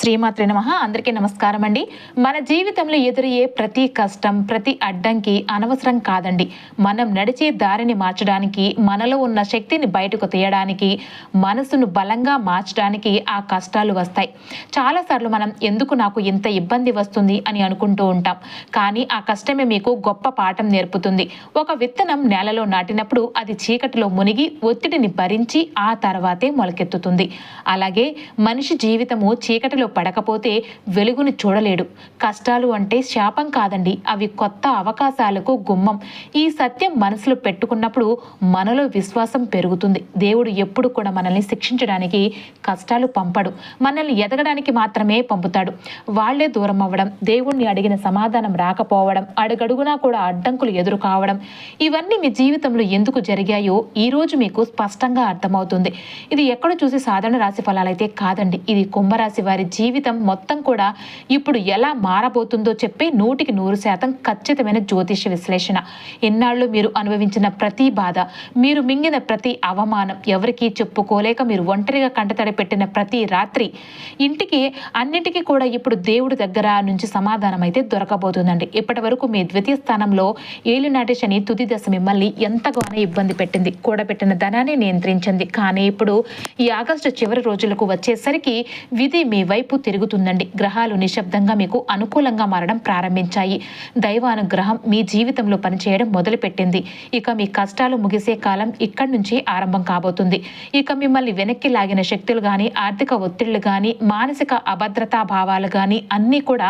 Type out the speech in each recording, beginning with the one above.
శ్రీమాత్రే నమః. అందరికీ నమస్కారం అండి. మన జీవితంలో ఎదురయ్యే ప్రతి కష్టం, ప్రతి అడ్డంకి అనవసరం కాదండి. మనం నడిచే దారిని మార్చడానికి, మనలో ఉన్న శక్తిని బయటకు తీయడానికి, మనసును బలంగా మార్చడానికి ఆ కష్టాలు వస్తాయి. చాలాసార్లు మనం ఎందుకు నాకు ఇంత ఇబ్బంది వస్తుంది అని అనుకుంటూ ఉంటాం. కానీ ఆ కష్టమే మీకు గొప్ప పాఠం నేర్పుతుంది. ఒక విత్తనం నేలలో నాటినప్పుడు అది చీకటిలో మునిగి ఒత్తిడిని భరించి ఆ తర్వాతే మొలకెత్తుతుంది. అలాగే మనిషి జీవితము చీకటిలో పడకపోతే వెలుగును చూడలేడు. కష్టాలు అంటే శాపం కాదండి, అవి కొత్త అవకాశాలకు గుమ్మం. ఈ సత్యం మనసులో పెట్టుకున్నప్పుడు మనలో విశ్వాసం పెరుగుతుంది. దేవుడు ఎప్పుడు కూడా మనల్ని శిక్షించడానికి కష్టాలు పంపడు, మనల్ని ఎదగడానికి మాత్రమే పంపుతాడు. వాళ్లే దూరం అవ్వడం, దేవుణ్ణి అడిగిన సమాధానం రాకపోవడం, అడుగడుగునా కూడా అడ్డంకులు ఎదురు కావడం, ఇవన్నీ మీ జీవితంలో ఎందుకు జరిగాయో ఈ రోజు మీకు స్పష్టంగా అర్థమవుతుంది. ఇది ఎక్కడ చూసి సాధారణ రాశి ఫలాలైతే కాదండి, ఇది కుంభరాశి వారి జీవితం మొత్తం కూడా ఇప్పుడు ఎలా మారబోతుందో చెప్పి 100% ఖచ్చితమైన జ్యోతిష విశ్లేషణ. ఎన్నాళ్ళు మీరు అనుభవించిన ప్రతి బాధ, మీరు మింగిన ప్రతి అవమానం, ఎవరికీ చెప్పుకోలేక మీరు ఒంటరిగా కంటతడి పెట్టిన ప్రతి రాత్రి, అన్నిటికీ కూడా ఇప్పుడు దేవుడి దగ్గర నుంచి సమాధానం అయితే దొరకబోతుందండి. ఇప్పటి వరకు మీ ద్వితీయ స్థానంలో ఏలినాటి శని తుది దశ మిమ్మల్ని ఎంతగానో ఇబ్బంది పెట్టింది, కూడబెట్టిన ధనాన్ని నియంత్రించింది. కానీ ఇప్పుడు ఈ ఆగస్టు చివరి రోజులకు వచ్చేసరికి విధి మీ వైపు తిరుగుతుందండి. గ్రహాలు నిశ్శబ్దంగా మీకు అనుకూలంగా మారడం ప్రారంభించాయి. దైవానుగ్రహం మీ జీవితంలో పనిచేయడం మొదలుపెట్టింది. ఇక మీ కష్టాలు ముగిసే కాలం ఇక్కడి నుంచి ఆరంభం కాబోతుంది. ఇక మిమ్మల్ని వెనక్కి లాగిన శక్తులు కానీ, ఆర్థిక ఒత్తిళ్లు కానీ, మానసిక అభద్రతా భావాలు కానీ అన్నీ కూడా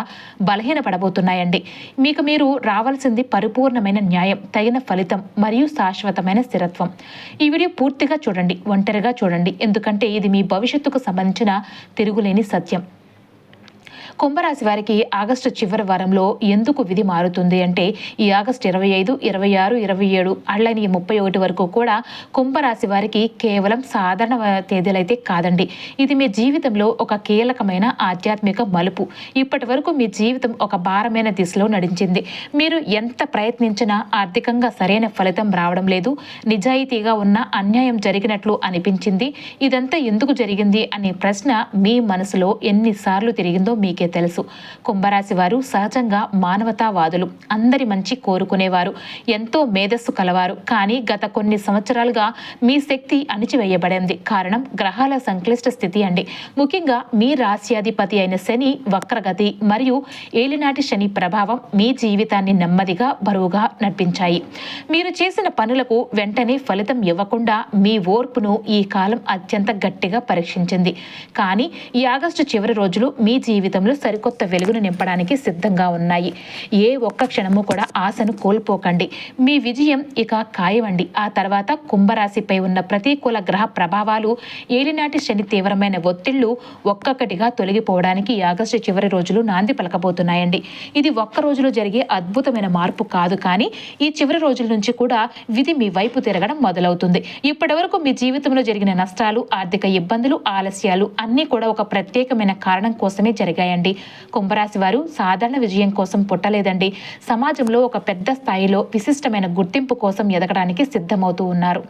బలహీనపడబోతున్నాయండి. మీకు మీరు రావాల్సింది పరిపూర్ణమైన న్యాయం, తగిన ఫలితం మరియు శాశ్వతమైన స్థిరత్వం. ఈ వీడియో పూర్తిగా చూడండి, ఒంటరిగా చూడండి, ఎందుకంటే ఇది మీ భవిష్యత్తుకు సంబంధించిన తిరుగులేని సత్యం. కుంభరాశి వారికి ఆగస్టు చివరి వారంలో ఎందుకు విధి మారుతుంది అంటే, ఈ ఆగస్టు 25, 26, 27 అట్లని 31 వరకు కూడా కుంభరాశి వారికి కేవలం సాధారణ తేదీలైతే కాదండి. ఇది మీ జీవితంలో ఒక కీలకమైన ఆధ్యాత్మిక మలుపు. ఇప్పటి వరకు మీ జీవితం ఒక భారమైన దిశలో నడిచింది. మీరు ఎంత ప్రయత్నించినా ఆర్థికంగా సరైన ఫలితం రావడం లేదు. నిజాయితీగా ఉన్న అన్యాయం జరిగినట్లు అనిపించింది. ఇదంతా ఎందుకు జరిగింది అనే ప్రశ్న మీ మనసులో ఎన్నిసార్లు తిరిగిందో మీకే తెలుసు. కుంభరాశి వారు సహజంగా మానవతావాదులు, అందరి మంచి కోరుకునేవారు, ఎంతో మేధస్సు కలవారు. కానీ గత కొన్ని సంవత్సరాలుగా మీ శక్తి అణిచివేయబడింది. కారణం గ్రహాల సంక్లిష్ట స్థితి అండి. ముఖ్యంగా మీ రాశ్యాధిపతి అయిన శని వక్రగతి మరియు ఏలినాటి శని ప్రభావం మీ జీవితాన్ని నెమ్మదిగా బరువుగా నడిపించాయి. మీరు చేసిన పనులకు వెంటనే ఫలితం ఇవ్వకుండా మీ ఓర్పును ఈ కాలం అత్యంత గట్టిగా పరీక్షించింది. కానీ ఈ ఆగస్టు చివరి రోజులు మీ జీవితంలో సరికొత్త వెలుగును నింపడానికి సిద్ధంగా ఉన్నాయి. ఏ ఒక్క క్షణము కూడా ఆశను కోల్పోకండి. మీ విజయం ఇక ఖాయమండి. ఆ తర్వాత కుంభరాశిపై ఉన్న ప్రతికూల గ్రహ ప్రభావాలు, ఏలినాటి శని తీవ్రమైన ఒత్తిళ్లు ఒక్కొక్కటిగా తొలగిపోవడానికి ఈ ఆగస్టు చివరి రోజులు నాంది పలకబోతున్నాయండి. ఇది ఒక్క రోజులో జరిగే అద్భుతమైన మార్పు కాదు, కానీ ఈ చివరి రోజుల నుంచి కూడా విధి మీ వైపు తిరగడం మొదలవుతుంది. ఇప్పటి వరకు మీ జీవితంలో జరిగిన నష్టాలు, ఆర్థిక ఇబ్బందులు, ఆలస్యాలు అన్నీ కూడా ఒక ప్రత్యేకమైన కారణం కోసమే జరిగాయండి. కుంభరాశి వారు సాధారణ విజయం కోసం పుట్టలేదండి. సమాజంలో ఒక పెద్ద స్థాయిలో విశిష్టమైన గుర్తింపు కోసం ఎదగడానికి సిద్ధమవుతూ ఉన్నారు.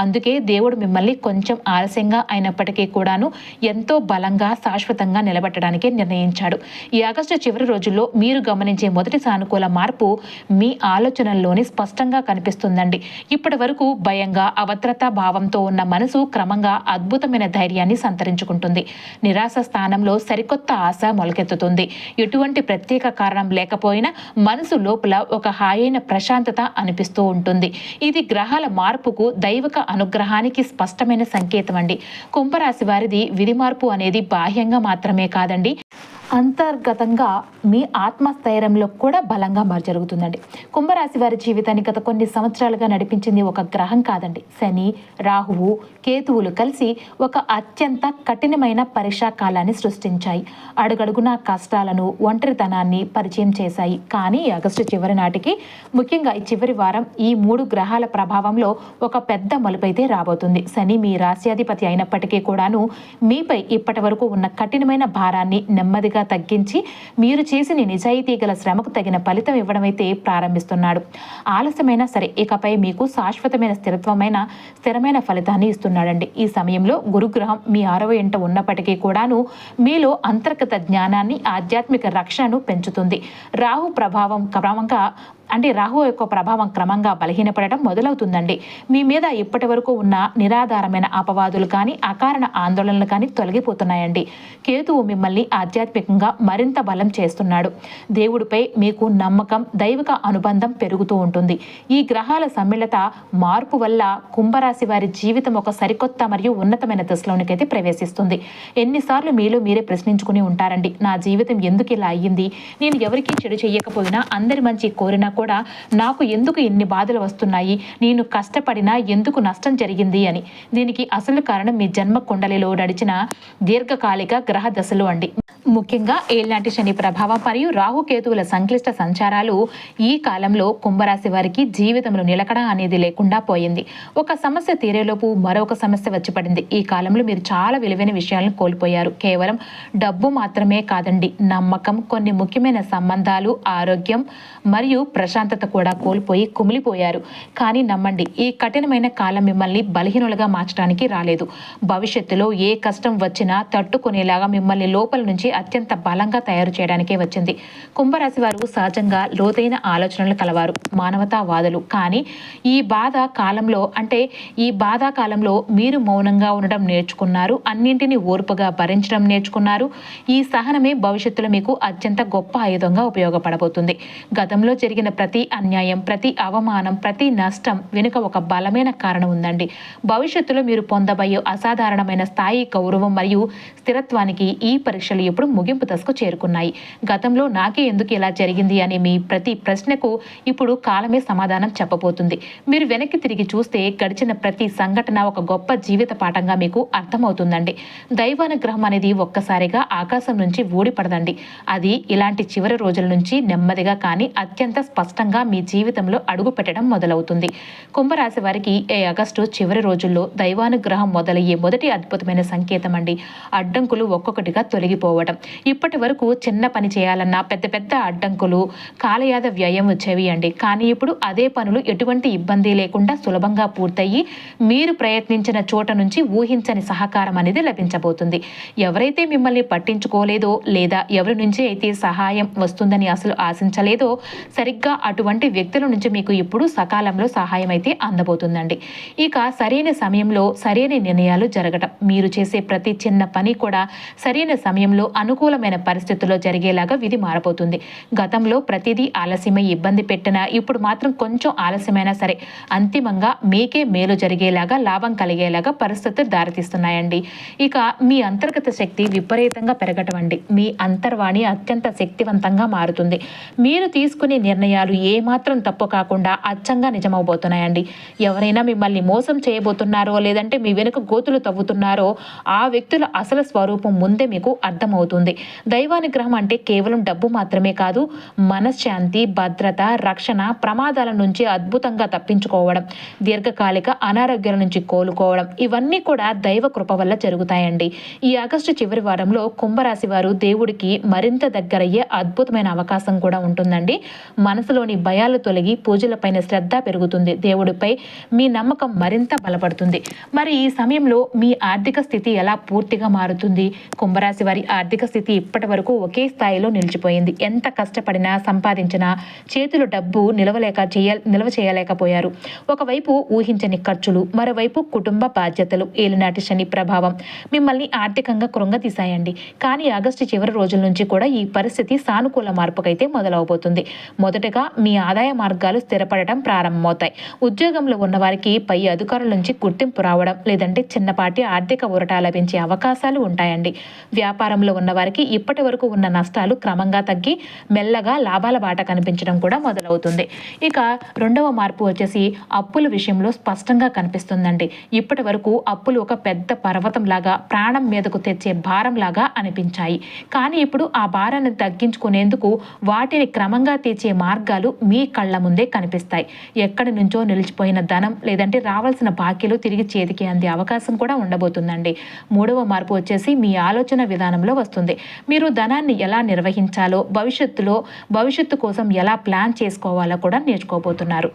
అందుకే దేవుడు మిమ్మల్ని కొంచెం ఆలస్యంగా అయినప్పటికీ కూడాను ఎంతో బలంగా, శాశ్వతంగా నిలబెట్టడానికి నిర్ణయించాడు. ఈ ఆగస్టు చివరి రోజుల్లో మీరు గమనించే మొదటి సానుకూల మార్పు మీ ఆలోచనల్లోనే స్పష్టంగా కనిపిస్తుందండి. ఇప్పటి వరకు భయంగా, అభద్రతా భావంతో ఉన్న మనసు క్రమంగా అద్భుతమైన ధైర్యాన్ని సంతరించుకుంటుంది. నిరాశ స్థానంలో సరికొత్త ఆశ మొలకెత్తుతుంది. ఎటువంటి ప్రత్యేక కారణం లేకపోయినా మనసు లోపల ఒక హాయైన ప్రశాంతత అనిపిస్తూ ఉంటుంది. ఇది గ్రహాల మార్పుకు, దైవిక అనుగ్రహానికి స్పష్టమైన సంకేతం అండి. కుంభరాశి వారిది విధి మార్పు అనేది బాహ్యంగా మాత్రమే కాదండి, అంతర్గతంగా మీ ఆత్మస్థైర్యంలో కూడా బలంగా జరుగుతుందండి. కుంభరాశి వారి జీవితాన్ని గత కొన్ని సంవత్సరాలుగా నడిపించింది ఒక గ్రహం కాదండి, శని, రాహువు, కేతువులు కలిసి ఒక అత్యంత కఠినమైన పరీక్షా కాలాన్ని సృష్టించాయి. అడుగడుగునా కష్టాలను, ఒంటరితనాన్ని పరిచయం చేశాయి. కానీ ఆగస్టు చివరి నాటికి, ముఖ్యంగా ఈ చివరి వారం, ఈ 3 గ్రహాల ప్రభావంలో ఒక పెద్ద మలుపైతే రాబోతుంది. శని మీ రాశ్యాధిపతి అయినప్పటికీ కూడాను మీపై ఇప్పటి వరకు ఉన్న కఠినమైన భారాన్ని నెమ్మదిగా నెమ్మదిగా తగ్గించి మీరు చేసిన నిజాయితీ గల శ్రమకు తగిన ఫలితం ఇవ్వడమైతే ప్రారంభిస్తున్నాడు. ఆలస్యమైనా సరే ఇకపై మీకు శాశ్వతమైన స్థిరమైన ఫలితాన్ని ఇస్తున్నాడండి. ఈ సమయంలో గురుగ్రహం మీ 6వ ఇంట ఉన్నప్పటికీ కూడాను మీలో అంతర్గత జ్ఞానాన్ని, ఆధ్యాత్మిక రక్షణను పెంచుతుంది. రాహు యొక్క ప్రభావం క్రమంగా బలహీనపడటం మొదలవుతుందండి. మీ మీద ఇప్పటి వరకు ఉన్న నిరాధారమైన అపవాదులు కానీ, అకారణ ఆందోళనలు కానీ తొలగిపోతున్నాయండి. కేతువు మిమ్మల్ని ఆధ్యాత్మికంగా మరింత బలం చేస్తున్నాడు. దేవుడిపై మీకు నమ్మకం, దైవిక అనుబంధం పెరుగుతూ ఉంటుంది. ఈ గ్రహాల సమ్మిళత మార్పు వల్ల కుంభరాశి వారి జీవితం ఒక సరికొత్త మరియు ఉన్నతమైన దశలోనికైతే ప్రవేశిస్తుంది. ఎన్నిసార్లు మీలో మీరే ప్రశ్నించుకుని ఉంటారండి, నా జీవితం ఎందుకు ఇలా అయ్యింది, నేను ఎవరికీ చెడు చేయకపోయినా, అందరి మంచి కోరినా కూడా నాకు ఎందుకు ఇన్ని బాధలు వస్తున్నాయి, నేను కష్టపడినా ఎందుకు నష్టం జరిగింది అని. దీనికి అసలు కారణం మీ జన్మ కుండలిలో నడిచిన దీర్ఘకాలిక గ్రహ దశలు అండి. ముఖ్యంగా ఏళ్నాటి శని ప్రభావం మరియు రాహుకేతువుల సంక్లిష్ట సంచారాలు ఈ కాలంలో కుంభరాశి వారికి జీవితంలో నిలకడ అనేది లేకుండా పోయింది. ఒక సమస్య తీరేలోపు మరొక సమస్య వచ్చి పడింది. ఈ కాలంలో మీరు చాలా విలువైన విషయాలను కోల్పోయారు. కేవలం డబ్బు మాత్రమే కాదండి, నమ్మకం, కొన్ని ముఖ్యమైన సంబంధాలు, ఆరోగ్యం మరియు ప్రశాంతత కూడా కోల్పోయి కుమిలిపోయారు. కానీ నమ్మండి, ఈ కఠినమైన కాలం మిమ్మల్ని బలహీనులుగా మార్చడానికి రాలేదు. భవిష్యత్తులో ఏ కష్టం వచ్చినా తట్టుకునేలాగా మిమ్మల్ని లోపల నుంచి అత్యంత బలంగా తయారు చేయడానికే వచ్చింది. కుంభరాశి వారు సహజంగా లోతైన ఆలోచనలు కలవారు, మానవతావాదులు. కానీ ఈ బాధా కాలంలో మీరు మౌనంగా ఉండడం నేర్చుకున్నారు, అన్నింటినీ ఓర్పుగా భరించడం నేర్చుకున్నారు. ఈ సహనమే భవిష్యత్తులో మీకు అత్యంత గొప్ప ఆయుధంగా ఉపయోగపడబోతుంది. గతంలో జరిగిన ప్రతి అన్యాయం, ప్రతి అవమానం, ప్రతి నష్టం వెనుక ఒక బలమైన కారణం ఉందండి. భవిష్యత్తులో మీరు పొందబోయే అసాధారణమైన స్థాయి, గౌరవం మరియు స్థిరత్వానికి ఈ పరీక్షలు ఇప్పుడు ముగింపు దశకు చేరుకున్నాయి. గతంలో నాకే ఎందుకు ఇలా జరిగింది అనే మీ ప్రతి ప్రశ్నకు ఇప్పుడు కాలమే సమాధానం చెప్పబోతుంది. మీరు వెనక్కి తిరిగి చూస్తే గడిచిన ప్రతి సంఘటన ఒక గొప్ప జీవిత పాఠంగా మీకు అర్థమవుతుందండి. దైవానుగ్రహం అనేది ఒక్కసారిగా ఆకాశం నుంచి ఊడిపడదండి. అది ఇలాంటి చివరి రోజుల నుంచి నెమ్మదిగా కానీ అత్యంత స్పష్టంగా మీ జీవితంలో అడుగు పెట్టడం మొదలవుతుంది. కుంభరాశి వారికి ఈ ఆగస్టు చివరి రోజుల్లో దైవానుగ్రహం మొదలయ్యే మొదటి అద్భుతమైన సంకేతం అండి. అడ్డంకులు ఒక్కొక్కటిగా తొలగిపోవడం. ఇప్పటి వరకు చిన్న పని చేయాలన్నా పెద్ద పెద్ద అడ్డంకులు, కాలయాద వ్యయం వచ్చేవి అండి. కానీ ఇప్పుడు అదే పనులు ఎటువంటి ఇబ్బంది లేకుండా సులభంగా పూర్తయ్యి మీరు ప్రయత్నించిన చోట నుంచి ఊహించని సహకారం అనేది లభించబోతుంది. ఎవరైతే మిమ్మల్ని పట్టించుకోలేదో లేదా ఎవరి నుంచి అయితే సహాయం వస్తుందని అసలు ఆశించలేదో సరిగ్గా అటువంటి వ్యక్తుల నుంచి మీకు ఇప్పుడు సకాలంలో సహాయం అయితే అందబోతుందండి. ఇక సరైన సమయంలో సరైన నిర్ణయాలు జరగటం, మీరు చేసే ప్రతి చిన్న పని కూడా సరైన సమయంలో అనుకూలమైన పరిస్థితుల్లో జరిగేలాగా విధి మారబోతుంది. గతంలో ప్రతిదీ ఆలస్యమై ఇబ్బంది పెట్టినా ఇప్పుడు మాత్రం కొంచెం ఆలస్యమైనా సరే అంతిమంగా మీకే మేలు జరిగేలాగా, లాభం కలిగేలాగా పరిస్థితులు దారితీస్తున్నాయండి. ఇక మీ అంతర్గత శక్తి విపరీతంగా పెరగటం అండి. మీ అంతర్వాణి అత్యంత శక్తివంతంగా మారుతుంది. మీరు తీసుకునే నిర్ణయాలు ఏమాత్రం తప్పు కాకుండా అచ్చంగా నిజమవబోతున్నాయండి. ఎవరైనా మిమ్మల్ని మోసం చేయబోతున్నారో లేదంటే మీ వెనుక గోతులు తవ్వుతున్నారో ఆ వ్యక్తుల అసలు స్వరూపం ముందే మీకు అర్థమవుతుంది. దైవానుగ్రహం అంటే కేవలం డబ్బు మాత్రమే కాదు, మనశ్శాంతి, భద్రత, రక్షణ, ప్రమాదాల నుంచి అద్భుతంగా తప్పించుకోవడం, దీర్ఘకాలిక అనారోగ్యాల నుంచి కోలుకోవడం, ఇవన్నీ కూడా దైవ కృప వల్ల జరుగుతాయండి. ఈ ఆగస్టు చివరి వారంలో కుంభరాశి వారు దేవుడికి మరింత దగ్గరయ్యే అద్భుతమైన అవకాశం కూడా ఉంటుందండి. మనసులోని భయాలు తొలగి పూజలపైన శ్రద్ధ పెరుగుతుంది. దేవుడిపై మీ నమ్మకం మరింత బలపడుతుంది. మరి ఈ సమయంలో మీ ఆర్థిక స్థితి ఎలా పూర్తిగా మారుతుంది? కుంభరాశి వారి ఆర్థిక స్థితి ఇప్పటి వరకు ఒకే స్థాయిలో నిలిచిపోయింది. ఎంత కష్టపడినా సంపాదించినా చేతులు డబ్బు నిల్వ చేయలేకపోయారు. ఒకవైపు ఊహించని ఖర్చులు, మరోవైపు కుటుంబ బాధ్యతలు, ఏలినాటి శని ప్రభావం మిమ్మల్ని ఆర్థికంగా కృంగతీశాయండి. కానీ ఆగస్టు చివరి రోజుల నుంచి కూడా ఈ పరిస్థితి సానుకూల మార్పుకైతే మొదలవబోతుంది. మొదటగా మీ ఆదాయ మార్గాలు స్థిరపడటం ప్రారంభమవుతాయి. ఉద్యోగంలో ఉన్న వారికి పై అధికారుల నుంచి గుర్తింపు రావడం లేదంటే చిన్నపాటి ఆర్థిక ఊరట లభించే అవకాశాలు ఉంటాయండి. వ్యాపారంలో ఉన్న వారికి ఇప్పటి వరకు ఉన్న నష్టాలు క్రమంగా తగ్గి మెల్లగా లాభాల బాట కనిపించడం కూడా మొదలవుతుంది. ఇక రెండవ మార్పు వచ్చేసి అప్పుల విషయంలో స్పష్టంగా కనిపిస్తుందండి. ఇప్పటి వరకు అప్పులు ఒక పెద్ద పర్వతం లాగా, ప్రాణం మీదకు తెచ్చే భారం లాగా అనిపించాయి. కానీ ఇప్పుడు ఆ భారాన్ని తగ్గించుకునేందుకు వాటిని క్రమంగా తీర్చే మార్గం మార్గాలు మీ కళ్ళ ముందే కనిపిస్తాయి. ఎక్కడి నుంచో నిలిచిపోయిన ధనం లేదంటే రావాల్సిన బాకీలు తిరిగి చేతికి అందే అవకాశం కూడా ఉండబోతుందండి. మూడవ మార్పు వచ్చేసి మీ ఆలోచన విధానంలో వస్తుంది. మీరు ధనాన్ని ఎలా నిర్వహించాలో, భవిష్యత్తు కోసం ఎలా ప్లాన్ చేసుకోవాలో కూడా నేర్చుకోబోతున్నారు.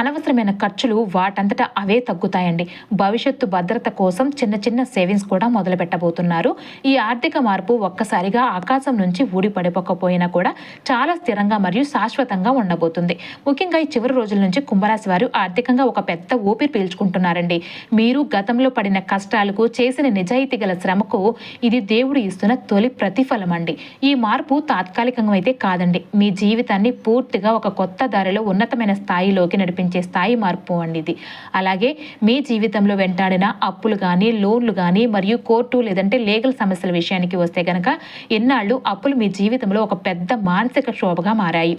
అనవసరమైన ఖర్చులు వాటంతటా అవే తగ్గుతాయండి. భవిష్యత్తు భద్రత కోసం చిన్న చిన్న సేవింగ్స్ కూడా మొదలు పెట్టబోతున్నారు. ఈ ఆర్థిక మార్పు ఒక్కసారిగా ఆకాశం నుంచి ఊడి పడిపోకపోయినా కూడా చాలా స్థిరంగా మరియు శాశ్వతంగా ఉండబోతుంది. ముఖ్యంగా ఈ చివరి రోజుల నుంచి కుంభరాశి వారు ఆర్థికంగా ఒక పెద్ద ఊపిరి పీల్చుకుంటున్నారండి. మీరు గతంలో పడిన కష్టాలకు, చేసిన నిజాయితీ గల శ్రమకు ఇది దేవుడు ఇస్తున్న తొలి ప్రతిఫలం అండి. ఈ మార్పు తాత్కాలికంగా అయితే కాదండి. మీ జీవితాన్ని పూర్తిగా ఒక కొత్త దారిలో ఉన్నతమైన స్థాయిలోకి నడిపి స్థాయి మార్పు అండి ఇది. అలాగే మీ జీవితంలో వెంటాడిన అప్పులు కానీ, లోన్లు కానీ మరియు కోర్టు లేదంటే లీగల్ సమస్యల విషయానికి వస్తే గనక ఎన్నాళ్ళు అప్పులు మీ జీవితంలో ఒక పెద్ద మానసిక క్షోభగా మారాయి.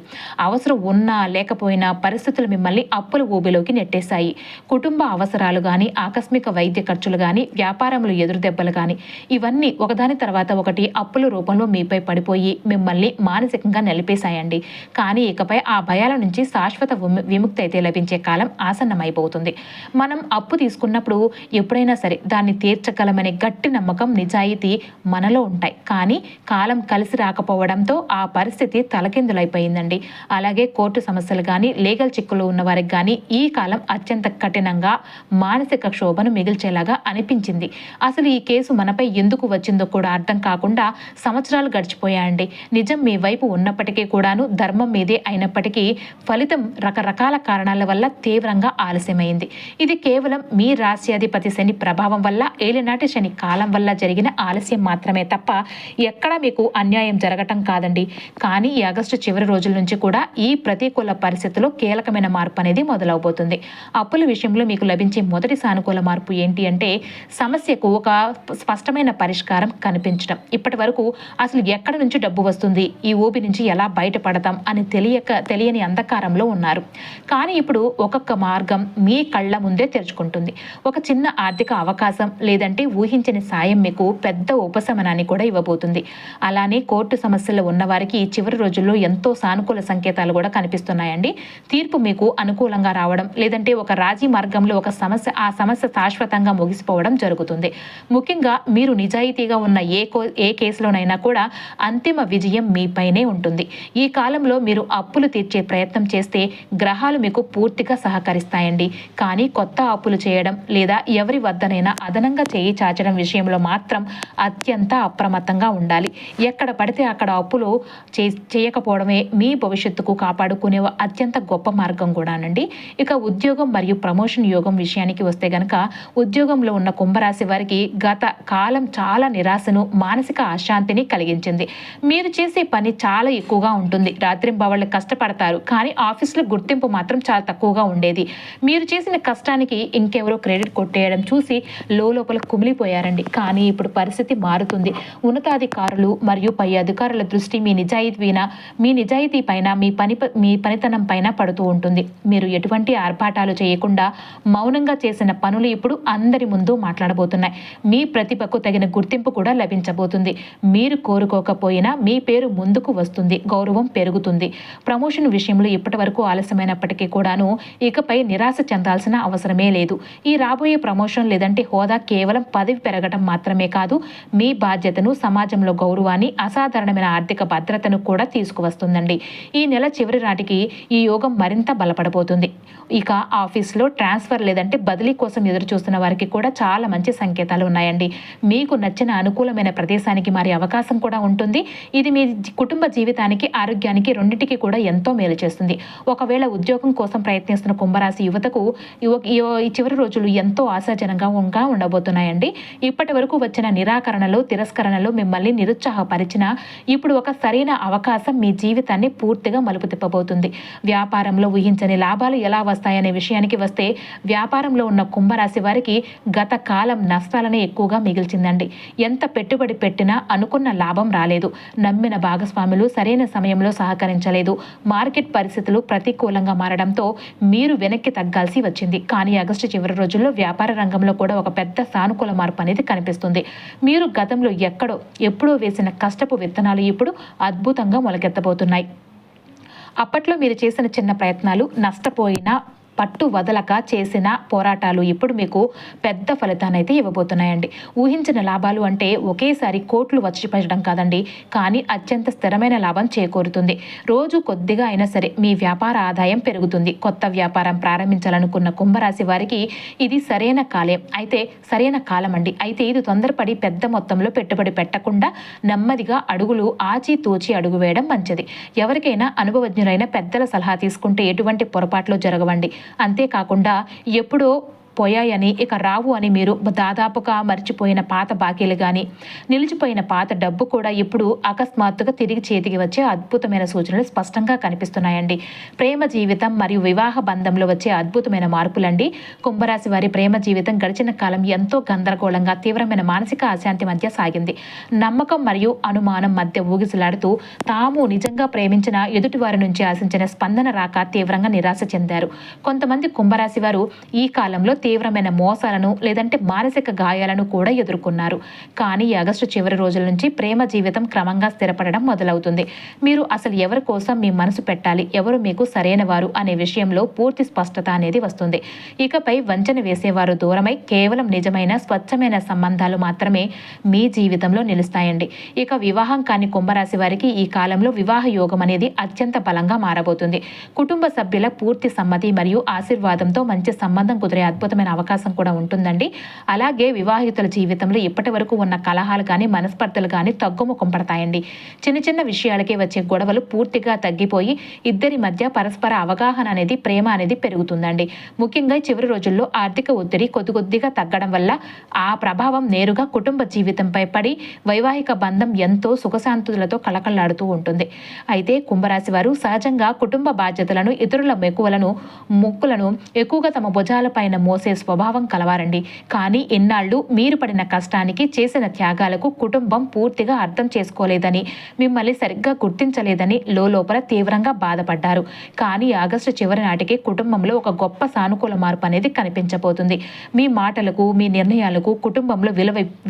అవసరం ఉన్నా లేకపోయినా పరిస్థితులు మిమ్మల్ని అప్పుల ఊబిలోకి నెట్టేశాయి. కుటుంబ అవసరాలు కానీ, ఆకస్మిక వైద్య ఖర్చులు కానీ, వ్యాపారంలో ఎదురు దెబ్బలు కానీ ఇవన్నీ ఒకదాని తర్వాత ఒకటి అప్పుల రూపంలో మీపై పడిపోయి మిమ్మల్ని మానసికంగా నిలిపేశాయండి. కానీ ఇకపై ఆ భయాల నుంచి శాశ్వత విముక్తి అయితే లభించే కాలం ఆసన్నమైపోతుంది. మనం అప్పు తీసుకున్నప్పుడు ఎప్పుడైనా సరే దాన్ని తీర్చగలమనే గట్టి నమ్మకం, నిజాయితీ మనలో ఉంటాయి. కానీ కాలం కలిసి రాకపోవడంతో ఆ పరిస్థితి తలకిందులైపోయిందండి. అలాగే కోర్టు సమస్యలు కానీ, లీగల్ చిక్కులు ఉన్న వారికి కానీ ఈ కాలం అత్యంత కఠినంగా మానసిక క్షోభను మిగిల్చేలాగా అనిపించింది. అసలు ఈ కేసు మనపై ఎందుకు వచ్చిందో కూడా అర్థం కాకుండా సంవత్సరాలు గడిచిపోయాయండి. నిజం మీ వైపు ఉన్నప్పటికీ కూడాను, ధర్మం మీదే అయినప్పటికీ ఫలితం రకరకాల కారణాల వల్ల తీవ్రంగా ఆలస్యమైంది. ఇది కేవలం మీ రాశ్యాధిపతి శని ప్రభావం వల్ల, ఏలినాటి శని కాలం వల్ల జరిగిన ఆలస్యం మాత్రమే తప్ప ఎక్కడా మీకు అన్యాయం జరగటం కాదండి. కానీ ఈ ఆగస్టు చివరి రోజుల నుంచి కూడా ఈ ప్రతికూల పరిస్థితుల్లో కీలకమైన మార్పు అనేది మొదలవబోతుంది. అప్పుల విషయంలో మీకు లభించే మొదటి సానుకూల మార్పు ఏంటి అంటే సమస్యకు ఒక స్పష్టమైన పరిష్కారం కనిపించడం. ఇప్పటి వరకు అసలు ఎక్కడి నుంచి డబ్బు వస్తుంది, ఈ ఊబి నుంచి ఎలా బయటపడతాం అని తెలియని అంధకారంలో ఉన్నారు. కానీ ఇప్పుడు ఒక్కొక్క మార్గం మీ కళ్ళ ముందే తెరుచుకుంటుంది. ఒక చిన్న ఆర్థిక అవకాశం లేదంటే ఊహించని సాయం మీకు పెద్ద ఉపశమనాన్ని కూడా ఇవ్వబోతుంది. అలానే కోర్టు సమస్యలు ఉన్నవారికి చివరి రోజుల్లో ఎంతో సానుకూల సంకేతాలు కూడా కనిపిస్తున్నాయండి. తీర్పు మీకు అనుకూలంగా రావడం లేదంటే ఒక రాజీ మార్గంలో ఆ సమస్య శాశ్వతంగా ముగిసిపోవడం జరుగుతుంది. ముఖ్యంగా మీరు నిజాయితీగా ఉన్న ఏ కేసులోనైనా కూడా అంతిమ విజయం మీపైనే ఉంటుంది. ఈ కాలంలో మీరు అప్పులు తీర్చే ప్రయత్నం చేస్తే గ్రహాలు మీకు పూర్తిగా సహకరిస్తాయండి. కానీ కొత్త అప్పులు చేయడం లేదా ఎవరి వద్దనైనా అదనంగా చేయి చాచడం విషయంలో మాత్రం అత్యంత అప్రమత్తంగా ఉండాలి. ఎక్కడ పడితే అక్కడ అప్పులు చేయకపోవడమే మీ భవిష్యత్తుకు కాపాడుకునే అత్యంత గొప్ప మార్గం కూడానండి. ఇక ఉద్యోగం మరియు ప్రమోషన్ యోగం విషయానికి వస్తే గనక ఉద్యోగంలో ఉన్న కుంభరాశి వారికి గత కాలం చాలా నిరాశను, మానసిక అశాంతిని కలిగించింది. మీరు చేసే పని చాలా ఎక్కువగా ఉంటుంది. రాత్రింబవళ్ళు కష్టపడతారు, కానీ ఆఫీసులో గుర్తింపు మాత్రం చాలా తక్కువగా ఉండేది. మీరు చేసిన కష్టానికి ఇంకెవరో క్రెడిట్ కొట్టేయడం చూసి లోపల కుమిలిపోయారండి. కానీ ఇప్పుడు పరిస్థితి మారుతుంది. ఉన్నతాధికారులు మరియు పై అధికారుల దృష్టి మీ నిజాయితీ పైన, మీ పనితనం పైన పడుతూ ఉంటుంది. మీరు ఎటువంటి ఆర్భాటాలు చేయకుండా మౌనంగా చేసిన పనులు ఇప్పుడు అందరి ముందు మాట్లాడబోతున్నాయి. మీ ప్రతిభకు తగిన గుర్తింపు కూడా లభించబోతుంది. మీరు కోరుకోకపోయినా మీ పేరు ముందుకు వస్తుంది, గౌరవం పెరుగుతుంది. ప్రమోషన్ విషయంలో ఇప్పటి వరకు ఆలస్యమైనప్పటికీ కూడాను ఇకపై నిరాశ చెందాల్సిన అవసరమే లేదు. ఈ రాబోయే ప్రమోషన్ లేదంటే హోదా కేవలం పదవి పెరగడం మాత్రమే కాదు, మీ బాధ్యతను, సమాజంలో గౌరవాన్ని, అసాధారణమైన ఆర్థిక భద్రతను కూడా తీసుకువస్తుందండి. ఈ నెల చివరి నాటికి ఈ యోగం మరింత బలపడబోతుంది. ఇక ఆఫీస్లో ట్రాన్స్ఫర్ లేదంటే బదిలీ కోసం ఎదురు చూస్తున్న వారికి కూడా చాలా మంచి సంకేతాలు ఉన్నాయండి. మీకు నచ్చిన అనుకూలమైన ప్రదేశానికి మారే అవకాశం కూడా ఉంటుంది. ఇది మీ కుటుంబ జీవితానికి, ఆరోగ్యానికి రెండింటికి కూడా ఎంతో మేలు చేస్తుంది. ఒకవేళ ఉద్యోగం కోసం ప్రయత్నిస్తున్న కుంభరాశి యువతకు ఈ చివరి రోజులు ఎంతో ఆశాజనంగా ఉండబోతున్నాయండి. ఇప్పటి వరకు వచ్చిన నిరాకరణలు, తిరస్కరణలు మిమ్మల్ని నిరుత్సాహపరిచిన ఇప్పుడు ఒక సరైన అవకాశం మీ జీవితాన్ని పూర్తిగా మలుపు తిప్పబోతుంది. వ్యాపారంలో ఊహించని లాభాలు ఎలా వస్తాయనే విషయానికి వస్తే వ్యాపారంలో ఉన్న కుంభరాశి వారికి గత కాలం నష్టాలనే ఎక్కువగా మిగిల్చిందండి. ఎంత పెట్టుబడి పెట్టినా అనుకున్న లాభం రాలేదు. నమ్మిన భాగస్వాములు సరైన సమయంలో సహకరించలేదు. మార్కెట్ పరిస్థితులు ప్రతికూలంగా మారడంతో మీరు వెనక్కి తగ్గాల్సి వచ్చింది. కానీ ఆగస్టు చివరి రోజుల్లో వ్యాపార రంగంలో కూడా ఒక పెద్ద సానుకూల మార్పు అనేది కనిపిస్తుంది. మీరు గతంలో ఎప్పుడో వేసిన కష్టపు విత్తనాలు ఇప్పుడు అద్భుతంగా మొలకెత్తబోతున్నాయి. అప్పట్లో మీరు చేసిన చిన్న ప్రయత్నాలు నష్టపోయినా పట్టు వదలక చేసిన పోరాటాలు ఇప్పుడు మీకు పెద్ద ఫలితాన్ని అయితే ఇవ్వబోతున్నాయండి. ఊహించిన లాభాలు అంటే ఒకేసారి కోట్లు వచ్చి పడడం కాదండి, కానీ అత్యంత స్థిరమైన లాభం చేకూరుతుంది. రోజు కొద్దిగా అయినా సరే మీ వ్యాపార ఆదాయం పెరుగుతుంది. కొత్త వ్యాపారం ప్రారంభించాలనుకున్న కుంభరాశి వారికి ఇది సరైన కాలం అండి. అయితే ఇది తొందరపడి పెద్ద మొత్తంలో పెట్టుబడి పెట్టకుండా నెమ్మదిగా అడుగులు ఆచితూచి అడుగు వేయడం మంచిది. ఎవరికైనా అనుభవజ్ఞులైన పెద్దల సలహా తీసుకుంటే ఎటువంటి పొరపాట్లు జరగవండి. అంతేకాకుండా ఎప్పుడో పోయాయని ఇక రావు అని మీరు దాదాపుగా మర్చిపోయిన పాత బాకీలు కానీ నిలిచిపోయిన పాత డబ్బు కూడా ఇప్పుడు అకస్మాత్తుగా తిరిగి చేతికి వచ్చే అద్భుతమైన సూచనలు స్పష్టంగా కనిపిస్తున్నాయండి. ప్రేమ జీవితం మరియు వివాహ బంధంలో వచ్చే అద్భుతమైన మార్పులండి. కుంభరాశి వారి ప్రేమ జీవితం గడిచిన కాలం ఎంతో గందరగోళంగా తీవ్రమైన మానసిక అశాంతి మధ్య సాగింది. నమ్మకం మరియు అనుమానం మధ్య ఊగిసలాడుతూ తాము నిజంగా ప్రేమించిన ఎదుటివారి నుంచి ఆశించిన స్పందన రాక తీవ్రంగా నిరాశ చెందారు. కొంతమంది కుంభరాశి వారు ఈ కాలంలో తీవ్రమైన మోసాలను లేదంటే మానసిక గాయాలను కూడా ఎదుర్కొన్నారు. కానీ ఆగస్టు చివరి రోజుల నుంచి ప్రేమ జీవితం క్రమంగా స్థిరపడడం మొదలవుతుంది. మీరు అసలు ఎవరి కోసం మీ మనసు పెట్టాలి, ఎవరు మీకు సరైన వారు అనే విషయంలో పూర్తి స్పష్టత అనేది వస్తుంది. ఇకపై వంచన వేసేవారు దూరమై కేవలం నిజమైన స్వచ్ఛమైన సంబంధాలు మాత్రమే మీ జీవితంలో నిలుస్తాయండి. ఇక వివాహం కాని కుంభరాశి వారికి ఈ కాలంలో వివాహ యోగం అనేది అత్యంత బలంగా మారబోతుంది. కుటుంబ సభ్యుల పూర్తి సమ్మతి మరియు ఆశీర్వాదంతో మంచి సంబంధం కుదిరే అద్భుతమైన అవకాశం కూడా ఉంటుందండి. అలాగే వివాహితుల జీవితంలో ఇప్పటి వరకు ఉన్న కలహాలు కానీ మనస్పర్ధలు కానీ తగ్గుముఖం పడతాయండి. చిన్న చిన్న విషయాలకే వచ్చే గొడవలు పూర్తిగా తగ్గిపోయి ఇద్దరి మధ్య పరస్పర అవగాహన అనేది ప్రేమ అనేది పెరుగుతుందండి. ముఖ్యంగా చివరి రోజుల్లో ఆర్థిక ఒత్తిడి కొద్దిగా తగ్గడం వల్ల ఆ ప్రభావం నేరుగా కుటుంబ జీవితంపై పడి వైవాహిక బంధం ఎంతో సుఖశాంతులతో కళకళలాడుతూ ఉంటుంది. అయితే కుంభరాశి వారు సహజంగా కుటుంబ బాధ్యతలను ఇతరుల మొక్కులను ఎక్కువగా తమ భుజాల పైన మోసే స్వభావం కలవారండి. కానీ ఇన్నాళ్ళు మీరు పడిన కష్టానికి చేసిన త్యాగాలకు కుటుంబం పూర్తిగా అర్థం చేసుకోలేదని మిమ్మల్ని సరిగ్గా గుర్తించలేదని లోపల తీవ్రంగా బాధపడ్డారు. కానీ ఆగస్టు చివరి నాటికి కుటుంబంలో ఒక గొప్ప సానుకూల మార్పు అనేది కనిపించబోతుంది. మీ మాటలకు మీ నిర్ణయాలకు కుటుంబంలో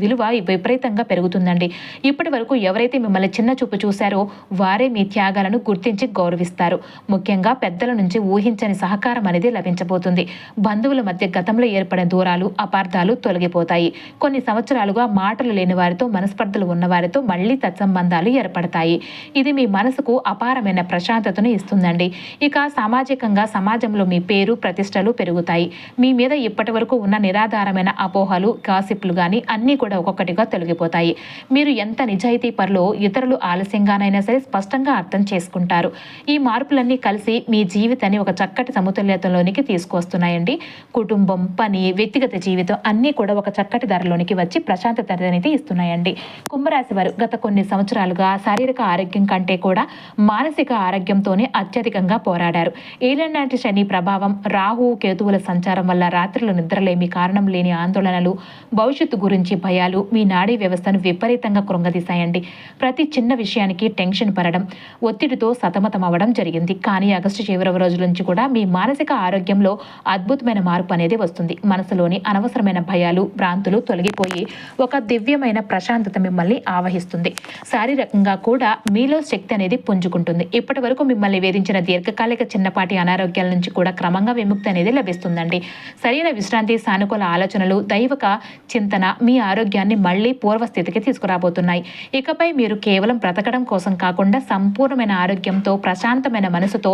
విలువ విపరీతంగా పెరుగుతుందండి. ఇప్పటి వరకు ఎవరైతే మిమ్మల్ని చిన్న చూపు చూశారో వారే మీ త్యాగాలను గుర్తించి గౌరవిస్తారు. ముఖ్యంగా పెద్దల నుంచి ఊహించని సహకారం అనేది లభించబోతుంది. బంధువుల మధ్య గతంలో ఏర్పడిన దూరాలు అపార్థాలు తొలగిపోతాయి. కొన్ని సంవత్సరాలుగా మాటలు లేని వారితో మనస్పర్ధలు ఉన్న వారితో మళ్లీ తత్సంబంధాలు ఏర్పడతాయి. ఇది మీ మనసుకు అపారమైన ప్రశాంతతను ఇస్తుందండి. ఇక సామాజికంగా సమాజంలో మీ పేరు ప్రతిష్టలు పెరుగుతాయి. మీ మీద ఇప్పటి వరకు ఉన్న నిరాధారమైన అపోహలు గాసిప్లు కానీ అన్నీ కూడా ఒక్కొక్కటిగా తొలగిపోతాయి. మీరు ఎంత నిజాయితీ పరులో ఇతరులు ఆలస్యంగానైనా సరే స్పష్టంగా అర్థం చేసుకుంటారు. ఈ మార్పులన్నీ కలిసి మీ జీవితాన్ని ఒక చక్కటి సమతుల్యతలోనికి తీసుకొస్తున్నాయండి. కుటుంబం, పని, వ్యక్తిగత జీవితం అన్నీ కూడా ఒక చక్కటి ధరలోనికి వచ్చి ప్రశాంతత అనేది ఇస్తున్నాయండి. కుంభరాశి వారు గత కొన్ని సంవత్సరాలుగా శారీరక ఆరోగ్యం కంటే కూడా మానసిక ఆరోగ్యంతోనే అత్యధికంగా పోరాడారు. ఏలినాటి శని ప్రభావం, రాహు కేతువుల సంచారం వల్ల రాత్రులు నిద్రలేమి, కారణం లేని ఆందోళనలు, భవిష్యత్తు గురించి భయాలు మీ నాడీ వ్యవస్థను విపరీతంగా కృంగదీశాయండి. ప్రతి చిన్న విషయానికి టెన్షన్ పడడం, ఒత్తిడితో సతమతం అవ్వడం జరిగింది. కానీ ఆగస్టు చివరి రోజుల నుంచి కూడా మీ మానసిక ఆరోగ్యంలో అద్భుతమైన మార్పు అనేది వస్తుంది. మనసులోని అనవసరమైన భయాలు, భ్రాంతులు తొలగిపోయి ఒక దివ్యమైన ప్రశాంతత మిమ్మల్ని ఆవహిస్తుంది. శారీరకంగా కూడా మీలో శక్తి అనేది పుంజుకుంటుంది. ఇప్పటి వరకు మిమ్మల్ని వేధించిన దీర్ఘకాలిక చిన్నపాటి అనారోగ్యాల నుంచి కూడా క్రమంగా విముక్తి అనేది లభిస్తుందండి. సరైన విశ్రాంతి, సానుకూల ఆలోచనలు, దైవక చింతన మీ ఆరోగ్యాన్ని మళ్లీ పూర్వస్థితికి తీసుకురాబోతున్నాయి. ఇకపై మీరు కేవలం బ్రతకడం కోసం కాకుండా సంపూర్ణమైన ఆరోగ్యంతో, ప్రశాంతమైన మనసుతో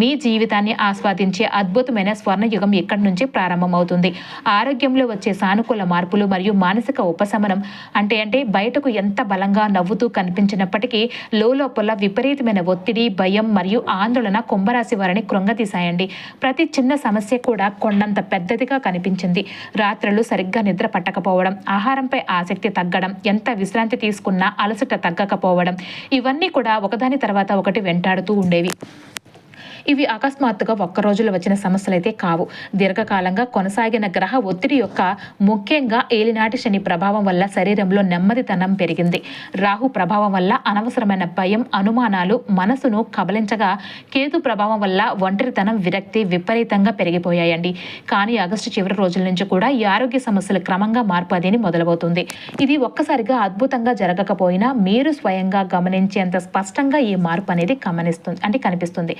మీ జీవితాన్ని ఆస్వాదించే అద్భుతమైన స్వర్ణయుగం ఇక్కడి నుంచి ప్రారంభమవుతుంది. ఆరోగ్యంలో వచ్చే సానుకూల మార్పులు మరియు మానసిక ఉపశమనం అంటే బయటకు ఎంత బలంగా నవ్వుతూ కనిపించినప్పటికీ లోపల విపరీతమైన ఒత్తిడి, భయం మరియు ఆందోళన కుంభరాశి వారిని కృంగతీశాయండి. ప్రతి చిన్న సమస్య కూడా కొండంత పెద్దదిగా కనిపించింది. రాత్రులు సరిగ్గా నిద్ర పట్టకపోవడం, ఆహారంపై ఆసక్తి తగ్గడం, ఎంత విశ్రాంతి తీసుకున్నా అలసట తగ్గకపోవడం, ఇవన్నీ కూడా ఒకదాని తర్వాత ఒకటి వెంటాడుతూ ఉండేవి. ఇవి అకస్మాత్తుగా ఒక్క రోజులో వచ్చిన సమస్యలైతే కావు. దీర్ఘకాలంగా కొనసాగిన గ్రహ ఒత్తిడి యొక్క ముఖ్యంగా ఏలినాటి శని ప్రభావం వల్ల శరీరంలో నెమ్మదితనం పెరిగింది. రాహు ప్రభావం వల్ల అనవసరమైన భయం, అనుమానాలు మనసును కబలించగా, కేతు ప్రభావం వల్ల ఒంటరితనం, విరక్తి విపరీతంగా పెరిగిపోయాయండి. కానీ ఆగస్టు చివరి రోజుల నుంచి కూడా ఈ ఆరోగ్య సమస్యలు క్రమంగా మార్పు అదేని మొదలవుతుంది. ఇది ఒక్కసారిగా అద్భుతంగా జరగకపోయినా మీరు స్వయంగా గమనించేంత స్పష్టంగా ఈ మార్పు అనేది కనిపిస్తుంది.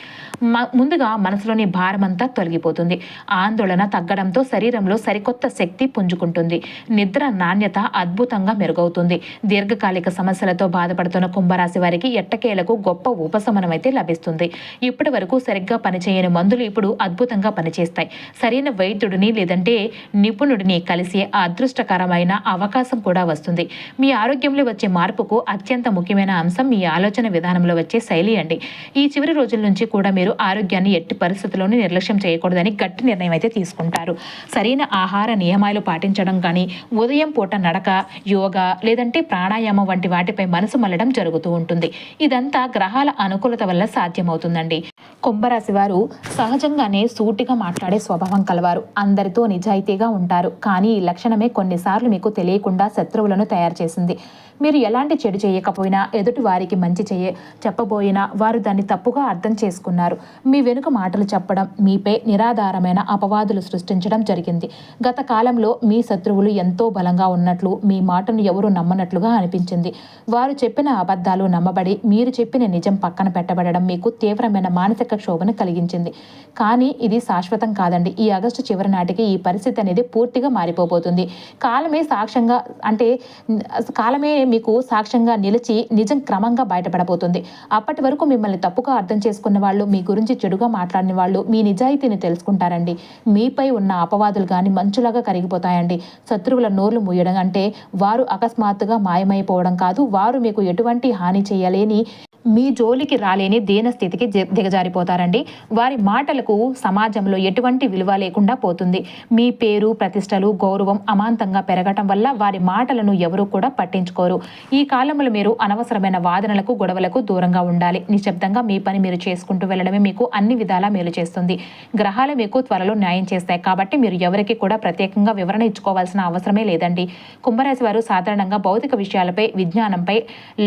ముందుగా మనసులోని భారం అంతా తొలగిపోతుంది. ఆందోళన తగ్గడంతో శరీరంలో సరికొత్త శక్తి పుంజుకుంటుంది. నిద్ర నాణ్యత అద్భుతంగా మెరుగవుతుంది. దీర్ఘకాలిక సమస్యలతో బాధపడుతున్న కుంభరాశి వారికి ఎట్టకేలకు గొప్ప ఉపశమనం అయితే లభిస్తుంది. ఇప్పటి వరకు సరిగ్గా పనిచేయని మందులు ఇప్పుడు అద్భుతంగా పనిచేస్తాయి. సరైన వైద్యుడిని లేదంటే నిపుణుడిని కలిసి అదృష్టకరమైన అవకాశం కూడా వస్తుంది. మీ ఆరోగ్యంలో వచ్చే మార్పుకు అత్యంత ముఖ్యమైన అంశం మీ ఆలోచన విధానంలో వచ్చే శైలి అండి. ఈ చివరి రోజుల నుంచి కూడా మీరు ఆరోగ్యాన్ని ఎట్టి పరిస్థితుల్లోనూ నిర్లక్ష్యం చేయకూడదని గట్టి నిర్ణయం అయితే తీసుకుంటారు. సరైన ఆహార నియమాలు పాటించడం కానీ, ఉదయం పూట నడక, యోగా లేదంటే ప్రాణాయామం వంటి వాటిపై మనసు మళ్ళడం జరుగుతూ ఉంటుంది. ఇదంతా గ్రహాల అనుకూలత వల్ల సాధ్యమవుతుందండి. కుంభరాశి వారు సహజంగానే సూటిగా మాట్లాడే స్వభావం కలవారు. అందరితో నిజాయితీగా ఉంటారు. కానీ ఈ లక్షణమే కొన్నిసార్లు మీకు తెలియకుండా శత్రువులను తయారు చేసింది. మీరు ఎలాంటి చెడు చేయకపోయినా, ఎదుటి వారికి మంచి చెప్పబోయినా వారు దాన్ని తప్పుగా అర్థం చేసుకున్నారు. మీ వెనుక మాటలు చెప్పడం, మీపై నిరాధారమైన అపవాదులు సృష్టించడం జరిగింది. గత కాలంలో మీ శత్రువులు ఎంతో బలంగా ఉన్నట్లు, మీ మాటను ఎవరు నమ్మనట్లుగా అనిపించింది. వారు చెప్పిన అబద్ధాలు నమ్మబడి మీరు చెప్పిన నిజం పక్కన పెట్టబడడం మీకు తీవ్రమైన మానసిక క్షోభను కలిగించింది. కానీ ఇది శాశ్వతం కాదండి. ఈ ఆగస్టు చివరి నాటికి ఈ పరిస్థితి అనేది పూర్తిగా మారిపోబోతుంది. కాలమే మీకు సాక్ష్యంగా నిలిచి నిజం క్రమంగా బయటపడబోతుంది. అప్పటి వరకు మిమ్మల్ని తప్పుగా అర్థం చేసుకున్న వాళ్ళు, మీ గురించి చెడుగా మాట్లాడిన వాళ్ళు మీ నిజాయితీని తెలుసుకుంటారండి. మీపై ఉన్న అపవాదులు కానీ మంచులాగా కరిగిపోతాయండి. శత్రువుల నోర్లు మూయడం అంటే వారు అకస్మాత్తుగా మాయమైపోవడం కాదు. వారు మీకు ఎటువంటి హాని చేయలేని, మీ జోలికి రాలేని దీన స్థితికి దిగజారిపోతారండి. వారి మాటలకు సమాజంలో ఎటువంటి విలువ లేకుండా పోతుంది. మీ పేరు, ప్రతిష్టలు, గౌరవం అమాంతంగా పెరగటం వల్ల వారి మాటలను ఎవరూ కూడా పట్టించుకోరు. ఈ కాలంలో మీరు అనవసరమైన వాదనలకు, గొడవలకు దూరంగా ఉండాలి. నిశ్శబ్దంగా మీ పని మీరు చేసుకుంటూ వెళ్ళడమే మీకు అన్ని విధాలా మేలు చేస్తుంది. గ్రహాలు మీకు త్వరలో న్యాయం చేస్తాయి కాబట్టి మీరు ఎవరికి కూడా ప్రత్యేకంగా వివరణ ఇచ్చుకోవాల్సిన అవసరమే లేదండి. కుంభరాశి వారు సాధారణంగా భౌతిక విషయాలపై, విజ్ఞానంపై,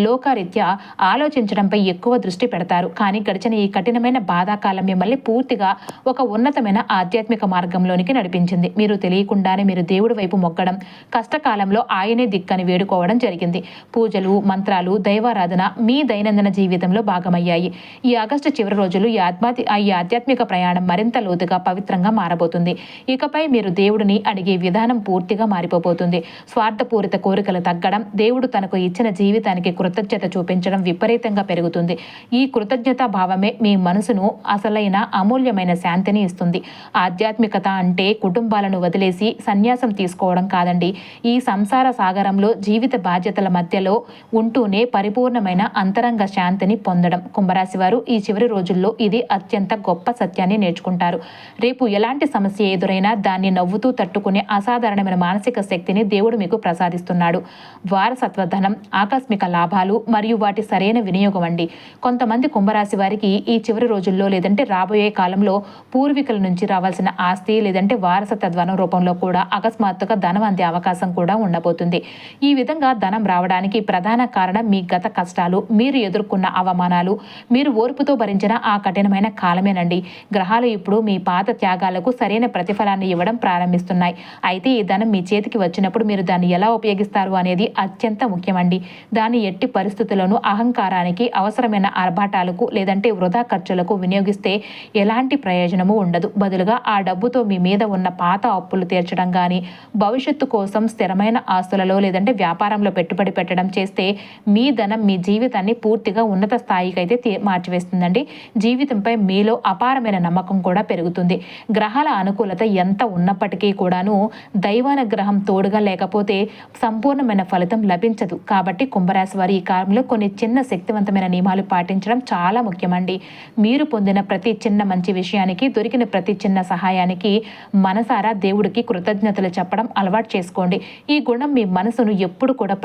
లోకరీత్యా ఆలోచించడం ఎక్కువ దృష్టి పెడతారు. కానీ గడిచిన ఈ కఠినమైన బాధాకాలం మిమ్మల్ని పూర్తిగా ఒక ఉన్నతమైన ఆధ్యాత్మిక మార్గంలోనికి నడిపించింది. మీరు తెలియకుండానే మీరు దేవుడి వైపు మొగ్గడం, కష్టకాలంలో ఆయనే దిక్కని వేడుకోవడం జరిగింది. పూజలు, మంత్రాలు, దైవారాధన మీ దైనందిన జీవితంలో భాగమయ్యాయి. ఈ ఆగస్టు చివరి రోజులు ఈ ఆధ్యాత్మిక ప్రయాణం మరింత లోతుగా, పవిత్రంగా మారబోతుంది. ఇకపై మీరు దేవుడిని అడిగే విధానం పూర్తిగా మారిపోబోతుంది. స్వార్థపూరిత కోరికలు తగ్గడం, దేవుడు తనకు ఇచ్చిన జీవితానికి కృతజ్ఞత చూపించడం విపరీతంగా పెరుగుతుంది. ఈ కృతజ్ఞతా భావమే మీ మనసును అసలైన అమూల్యమైన శాంతిని ఇస్తుంది. ఆధ్యాత్మికత అంటే కుటుంబాలను వదిలేసి సన్యాసం తీసుకోవడం కాదండి. ఈ సంసార సాగరంలో జీవిత బాధ్యతల మధ్యలో ఉంటూనే పరిపూర్ణమైన అంతరంగ శాంతిని పొందడం. కుంభరాశి వారు ఈ చివరి రోజుల్లో ఇది అత్యంత గొప్ప సత్యాన్ని నేర్చుకుంటారు. రేపు ఎలాంటి సమస్య ఎదురైనా దాన్ని నవ్వుతూ తట్టుకునే అసాధారణమైన మానసిక శక్తిని దేవుడు మీకు ప్రసాదిస్తున్నాడు. వారసత్వ ధనం, ఆకస్మిక లాభాలు మరియు వాటి సరైన వినియోగం అండి. కొంతమంది కుంభరాశి వారికి ఈ చివరి రోజుల్లో లేదంటే రాబోయే కాలంలో పూర్వీకుల నుంచి రావాల్సిన ఆస్తి లేదంటే వారసత్వ ధనం రూపంలో కూడా అకస్మాత్తుగా ధనం అందే అవకాశం కూడా ఉండబోతుంది. ఈ విధంగా ధనం రావడానికి ప్రధాన కారణం మీ గత కష్టాలు, మీరు ఎదుర్కొన్న అవమానాలు, మీరు ఓర్పుతో భరించిన ఆ కఠినమైన కాలమేనండి. గ్రహాలు ఇప్పుడు మీ పాత త్యాగాలకు సరైన ప్రతిఫలాన్ని ఇవ్వడం ప్రారంభిస్తున్నాయి. అయితే ఈ ధనం మీ చేతికి వచ్చినప్పుడు మీరు దాన్ని ఎలా ఉపయోగిస్తారు అనేది అత్యంత ముఖ్యమండి. దాన్ని ఎట్టి పరిస్థితుల్లోనూ అహంకారానికి, అవసరమైన ఆర్భాటాలకు లేదంటే వృధా ఖర్చులకు వినియోగిస్తే ఎలాంటి ప్రయోజనము ఉండదు. బదులుగా ఆ డబ్బుతో మీ మీద ఉన్న పాత అప్పులు తీర్చడం కానీ, భవిష్యత్తు కోసం స్థిరమైన ఆస్తులలో లేదంటే వ్యాపారంలో పెట్టుబడి పెట్టడం చేస్తే మీ ధనం మీ జీవితాన్ని పూర్తిగా ఉన్నత స్థాయికి అయితే మార్చివేస్తుందండి. జీవితంపై మీలో అపారమైన నమ్మకం కూడా పెరుగుతుంది. గ్రహాల అనుకూలత ఎంత ఉన్నప్పటికీ కూడాను దైవానుగ్రహం తోడుగా లేకపోతే సంపూర్ణమైన ఫలితం లభించదు. కాబట్టి కుంభరాశి వారి ఈ కాలంలో కొన్ని చిన్న శక్తివంతమైన రకమైన నియమాలు పాటించడం చాలా ముఖ్యమండి. మీరు పొందిన ప్రతి చిన్న మంచి విషయానికి, దొరికిన ప్రతి చిన్న సహాయానికి మనసారా దేవుడికి కృతజ్ఞతలు చెప్పడం అలవాటు చేసుకోండి. ఈ గుణం మీ మనసును ఎప్పుడు కూడా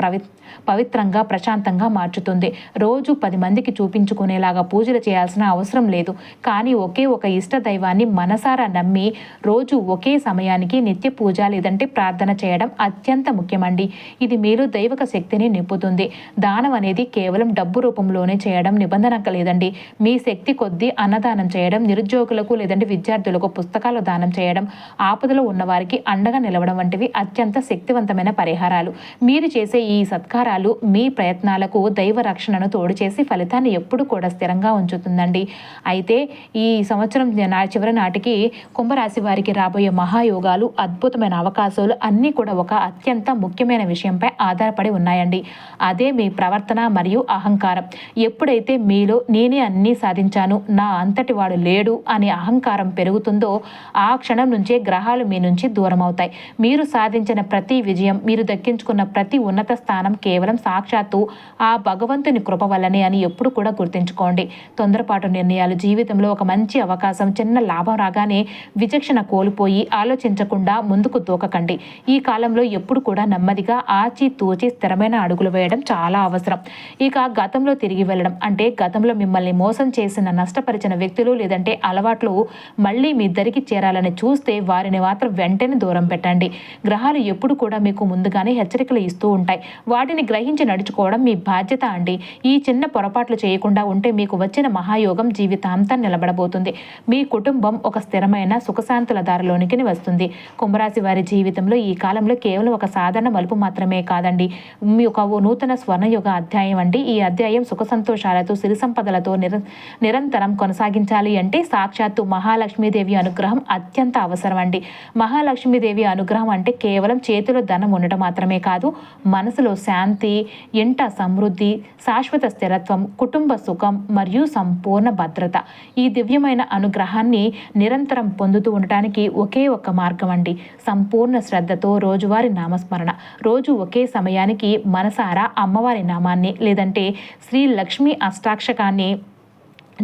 పవిత్రంగా, ప్రశాంతంగా మార్చుతుంది. రోజు 10 మందికి చూపించుకునేలాగా పూజలు చేయాల్సిన అవసరం లేదు. కానీ ఒకే ఒక ఇష్ట దైవాన్ని మనసారా నమ్మి రోజు ఒకే సమయానికి నిత్య పూజ లేదంటే ప్రార్థన చేయడం అత్యంత ముఖ్యమండి. ఇది మీలో దైవక శక్తిని నింపుతుంది. దానం అనేది కేవలం డబ్బు రూపంలోనే చేయడం నిబంధన లేదండి. మీ శక్తి కొద్దీ అన్నదానం చేయడం, నిరుద్యోగులకు లేదంటే విద్యార్థులకు పుస్తకాలు దానం చేయడం, ఆపదలో ఉన్న వారికి అండగా నిలవడం వంటివి అత్యంత శక్తివంతమైన పరిహారాలు. మీరు చేసే ఈ సత్కారాలు మీ ప్రయత్నాలకు దైవ రక్షణను తోడు చేసి ఫలితాన్ని ఎప్పుడు కూడా స్థిరంగా ఉంచుతుందండి. అయితే ఈ సంవత్సరం చివరి నాటికి కుంభరాశి వారికి రాబోయే మహాయోగాలు, అద్భుతమైన అవకాశాలు అన్నీ కూడా ఒక అత్యంత ముఖ్యమైన విషయంపై ఆధారపడి ఉన్నాయండి. అదే మీ ప్రవర్తన మరియు అహంకారం. ఎప్పుడైతే మీలో నేనే అన్నీ సాధించాను, నా అంతటి వాడు లేడు అనే అహంకారం పెరుగుతుందో ఆ క్షణం నుంచే గ్రహాలు మీ నుంచి దూరం అవుతాయి. మీరు సాధించిన ప్రతి విజయం, మీరు దక్కించుకున్న ప్రతి ఉన్నత స్థానం కేవలం సాక్షాత్తు ఆ భగవంతుని కృప వల్లనే అని ఎప్పుడు కూడా గుర్తుంచుకోండి. తొందరపాటు నిర్ణయాలు, జీవితంలో ఒక మంచి అవకాశం, చిన్న లాభం రాగానే విచక్షణ కోల్పోయి ఆలోచించకుండా ముందుకు దూకకండి. ఈ కాలంలో ఎప్పుడు కూడా నెమ్మదిగా ఆచి తూచి స్థిరమైన అడుగులు వేయడం చాలా అవసరం. ఇక గతంలో తిరిగి వెళ్ళడం అంటే గతంలో మిమ్మల్ని మోసం చేసిన, నష్టపరిచిన వ్యక్తులు లేదంటే అలవాట్లు మళ్ళీ మీ దరికి చేరాలని చూస్తే వారిని మాత్రం వెంటనే దూరం పెట్టండి. గ్రహాలు ఎప్పుడు కూడా మీకు ముందుగానే హెచ్చరికలు ఇస్తూ ఉంటాయి. వాటిని గ్రహించి నడుచుకోవడం మీ బాధ్యత అండి. ఈ చిన్న పొరపాట్లు చేయకుండా ఉంటే మీకు వచ్చిన మహాయోగం జీవితాంతం నిలబడబోతుంది. మీ కుటుంబం ఒక స్థిరమైన సుఖశాంతుల దారిలోనికి వస్తుంది. కుంభరాశి వారి జీవితంలో ఈ కాలంలో కేవలం ఒక సాధారణ మలుపు మాత్రమే కాదండి, మీ ఒక నూతన స్వర్ణయుగ అధ్యాయం అండి. ఈ అధ్యాయం సుఖ సంతోషాలతో, సిరి సంపదలతో నిరంతరం కొనసాగించాలి అంటే సాక్షాత్తు మహాలక్ష్మీదేవి అనుగ్రహం అత్యంత అవసరం అండి. మహాలక్ష్మీదేవి అనుగ్రహం అంటే కేవలం చేతిలో ధనం ఉండటం మాత్రమే కాదు, మనసులో శాంతి, ఇంట సమృద్ధి, శాశ్వత స్థిరత్వం, కుటుంబ సుఖం మరియు సంపూర్ణ భద్రత. ఈ దివ్యమైన అనుగ్రహాన్ని నిరంతరం పొందుతూ ఉండటానికి ఒకే ఒక్క మార్గం అండి, సంపూర్ణ శ్రద్ధతో రోజువారి నామస్మరణ. రోజు ఒకే సమయానికి మనసారా అమ్మవారి నామాన్ని లేదంటే శ్రీ లక్ష్మీ అష్టాక్షకాన్ని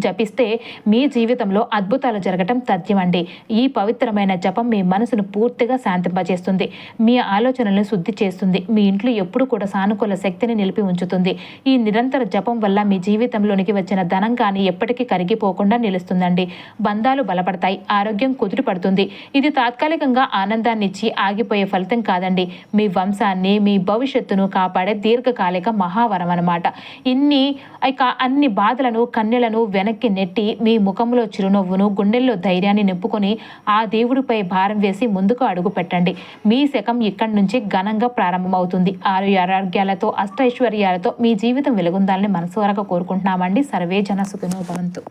జపిస్తే మీ జీవితంలో అద్భుతాలు జరగటం తథ్యమండి. ఈ పవిత్రమైన జపం మీ మనసును పూర్తిగా శాంతింపజేస్తుంది, మీ ఆలోచనలను శుద్ధి చేస్తుంది, మీ ఇంట్లో ఎప్పుడు కూడా సానుకూల శక్తిని నిలిపి ఉంచుతుంది. ఈ నిరంతర జపం వల్ల మీ జీవితంలోనికి వచ్చిన ధనం కానీ ఎప్పటికీ కరిగిపోకుండా నిలుస్తుందండి. బంధాలు బలపడతాయి, ఆరోగ్యం కుదుటపడుతుంది. ఇది తాత్కాలికంగా ఆనందాన్ని ఇచ్చి ఆగిపోయే ఫలితం కాదండి, మీ వంశాన్ని, మీ భవిష్యత్తును కాపాడే దీర్ఘకాలిక మహావరం అన్నమాట. అన్ని బాధలను, కన్నెలను వెనక్కి నెట్టి మీ ముఖంలో చిరునవ్వును, గుండెల్లో ధైర్యాన్ని నింపుకొని ఆ దేవుడిపై భారం వేసి ముందుకు అడుగు పెట్టండి. మీ శకం ఇక్కడి నుంచి ఘనంగా ప్రారంభమవుతుంది. ఆరోగ్యాలతో, అష్టైశ్వర్యాలతో మీ జీవితం వెలుగొందాలని మనసువరగా కోరుకుంటున్నామండి. సర్వే జన సుఖినో భవంతు.